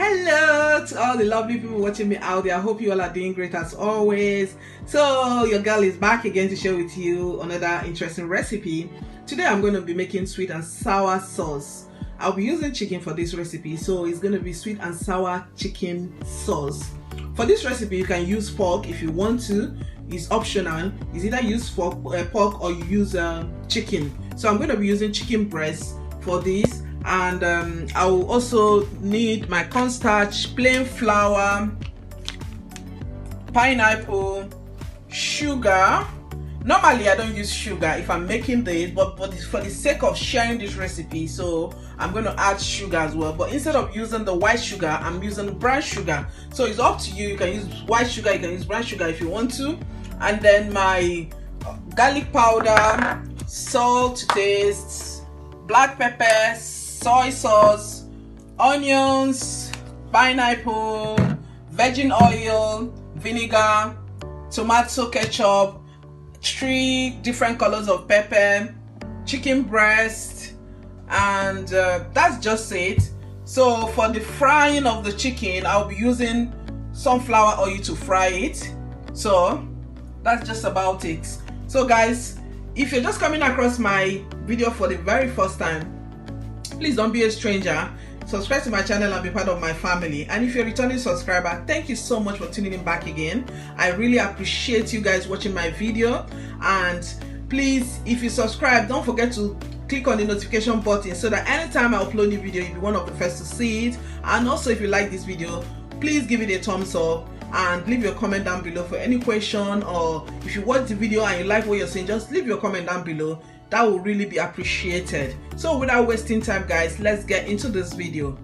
Hello to all the lovely people watching me out there. I hope you all are doing great as always. So your girl is back again to share with you another interesting recipe. Today I'm going to be making sweet and sour sauce. I'll be using chicken for this recipe, so it's going to be sweet and sour chicken sauce. For this recipe you can use pork if you want to. It's optional. It's either use pork or you use chicken. So I'm going to be using chicken breast for this. And I will also need my cornstarch, plain flour, pineapple, sugar. Normally I don't use sugar if I'm making this, but for the sake of sharing this recipe, so I'm going to add sugar as well. But instead of using the white sugar, I'm using brown sugar. So it's up to you. You can use white sugar, you can use brown sugar if you want to. And then my garlic powder, salt to taste, black pepper, soy sauce, onions, pineapple, virgin oil, vinegar, tomato ketchup, 3 different colors of pepper, chicken breast, and that's just it. So for the frying of the chicken, I'll be using sunflower oil to fry it. So that's just about it. So guys, if you're just coming across my video for the very first time, please don't be a stranger. Subscribe to my channel and be part of my family. And if you're a returning subscriber, thank you so much for tuning in back again. I really appreciate you guys watching my video. And please, if you subscribe, don't forget to click on the notification button so that anytime I upload a new video, you'll be one of the first to see it. And also, if you like this video, please give it a thumbs up and leave your comment down below for any question, or if you watch the video and you like what you're saying, just leave your comment down below. That will really be appreciated. So without wasting time guys, let's get into this video.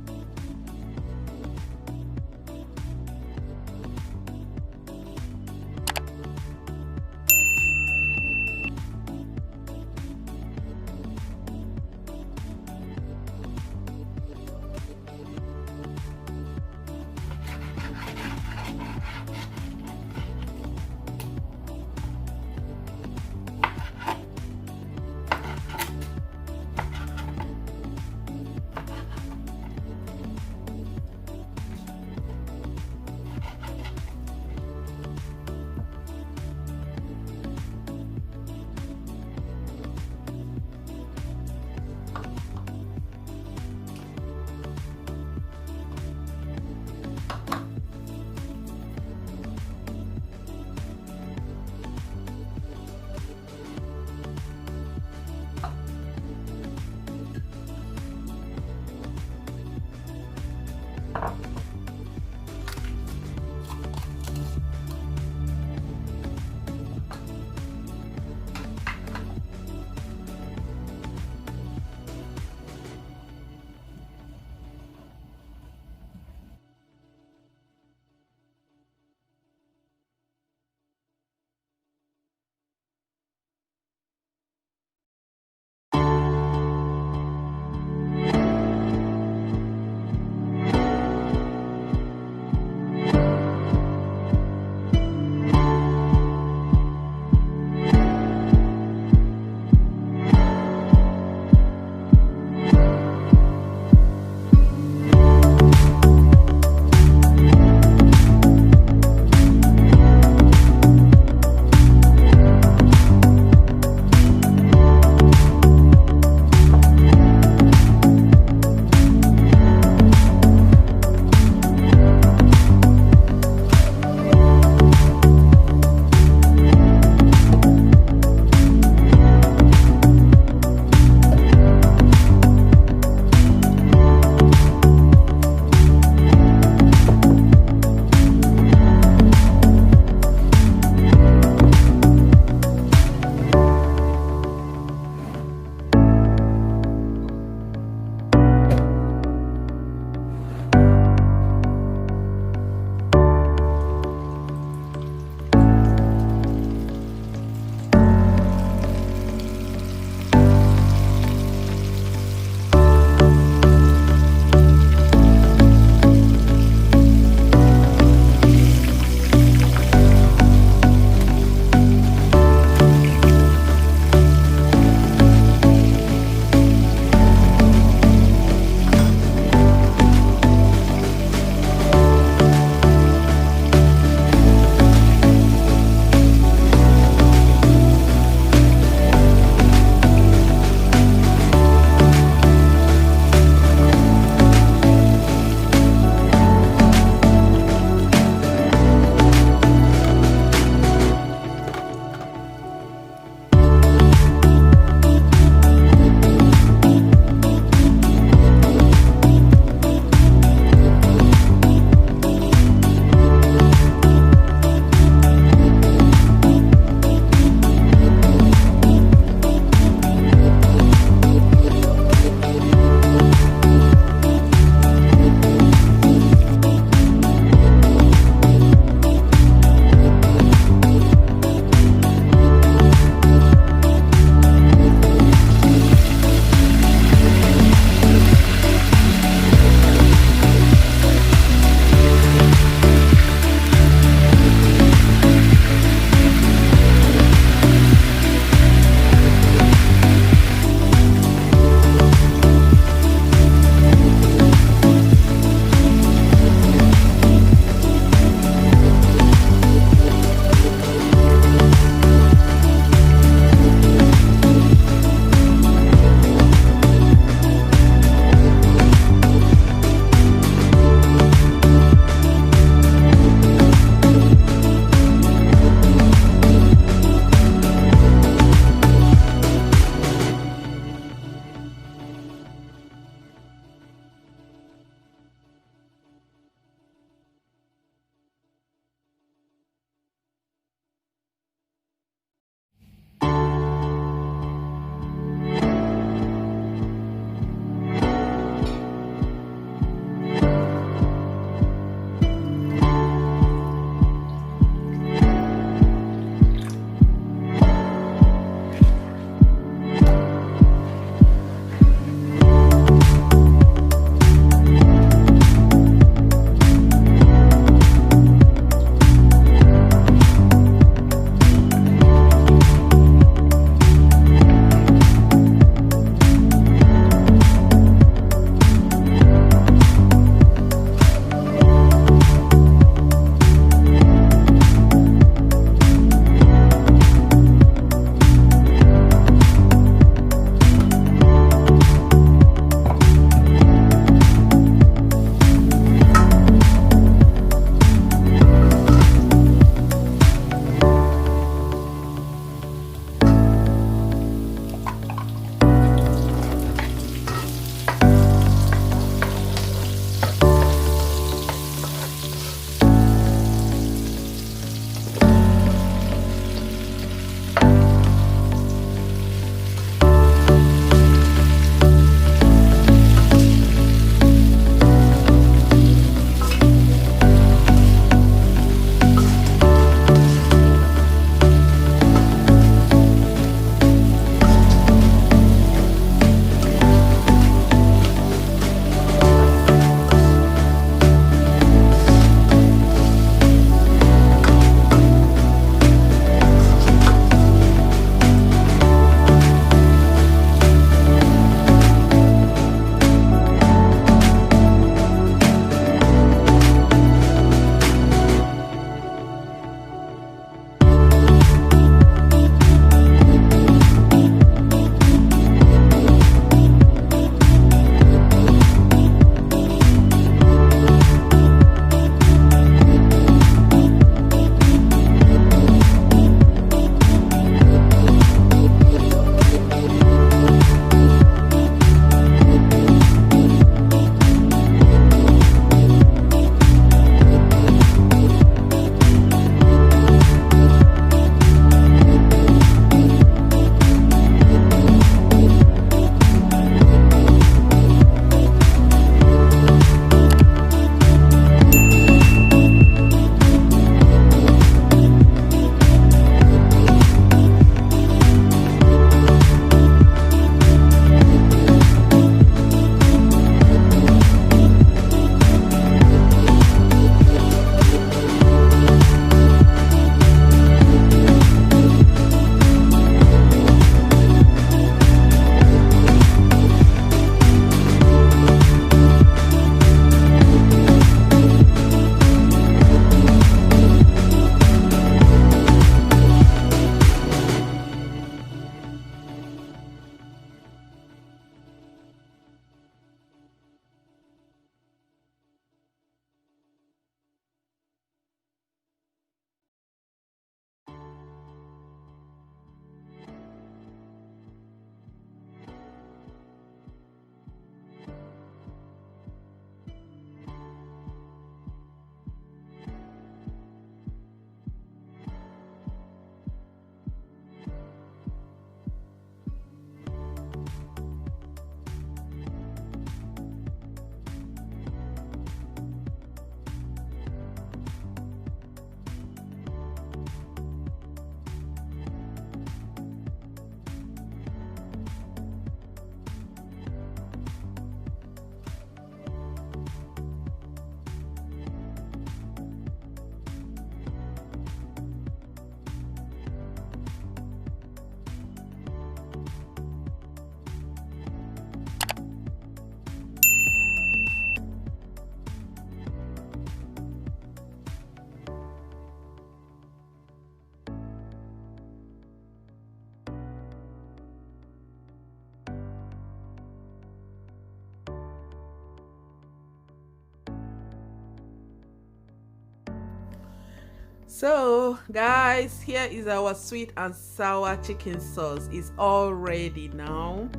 So guys, here is our sweet and sour chicken sauce. It's all ready now.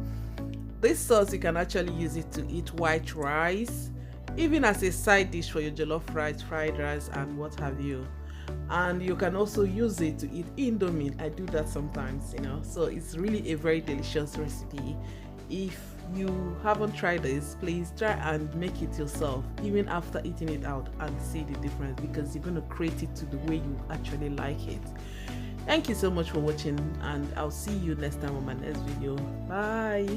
This sauce, you can actually use it to eat white rice, even as a side dish for your jollof rice, fried rice, and what have you. And you can also use it to eat indomie. I do that sometimes, you know. So it's really a very delicious recipe. If you haven't tried this, please try and make it yourself, even after eating it out, and see the difference, because you're going to create it to the way you actually like it. Thank you so much for watching, and I'll see you next time on my next video. Bye.